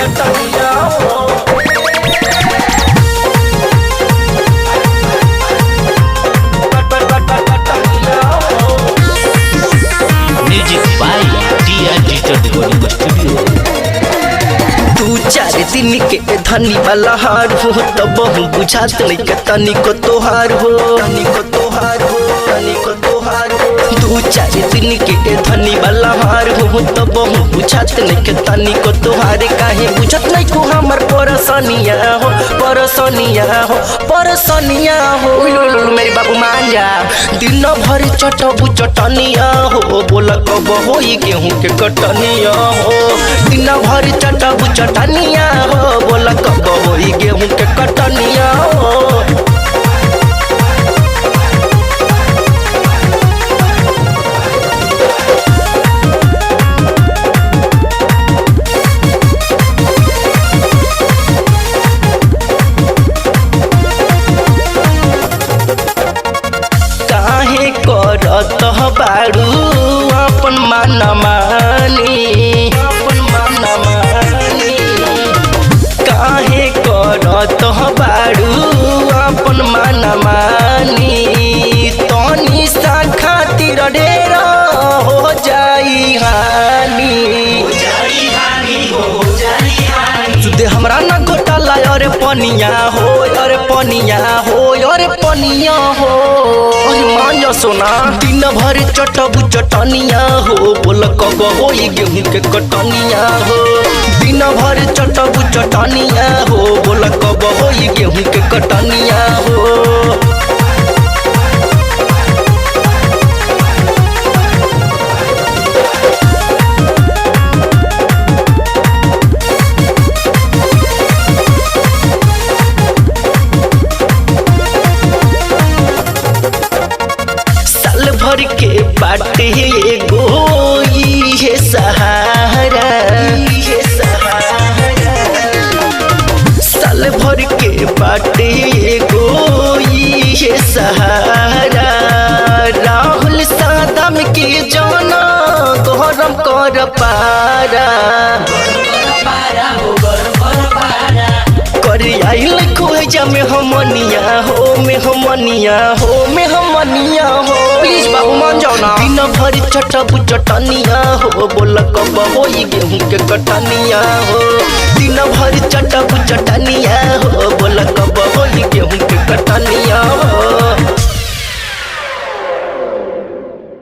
कटनिया हो। Music by TR digital recording studio. तू 4 दिन के धनी वाला हार हो तब हम बुझात नहीं के तनिको तोहार हो, तनिको तोहार हो, तनिको तोहार हो। तू 4 दिन के धनी वाला हार हो तब हम बुझात नहीं के तनिको तोहार। काहे बुझत नहीं को हमर परसनिया हो, परसनिया हो, परसनिया हो। मेरे बाबू मान जा दिन भर चटबू चटनिया हो, बोला कब होई गेहूं के कटनिया हो। दिन भर चटबू चटनिया हो, बोला कब होई गेहूं के कटनिया हो। काहे करत बाड़ू अपन मन मानी, अपन मन मानी। काहे करत बाड़ू अपन मन मानी। तनी सा खातिर ढेर हो जाई हानि, दे हमरा ना घोटाला अरे पनिया हो, अरे पनिया हो, अरे पनिया हो। अरे मान जा सोना दिन भर चटबू चटनिया हो, बोल कब होई गेहूं के कटनिया हो। दिन भर चटबू चटनिया हो, बोल कब होई गेहूं के कटनिया हो। भर के बाटे एगो ये सहारा, ये सहारा। साल भर के बाटे एगो ये सहारा। राहुल सादम के जाना गरम कर पारा, आइल खोजा में हमनिया हो, में हमनिया हो, में हमनिया हो। प्लीज बाबू मान जाओ ना। दिन भर चटबू चटनिया हो, बोल कब होई गेहूं के कटनिया हो। दिन भर चटबू चटनिया हो, बोल कब होई गेहूं के कटनिया हो।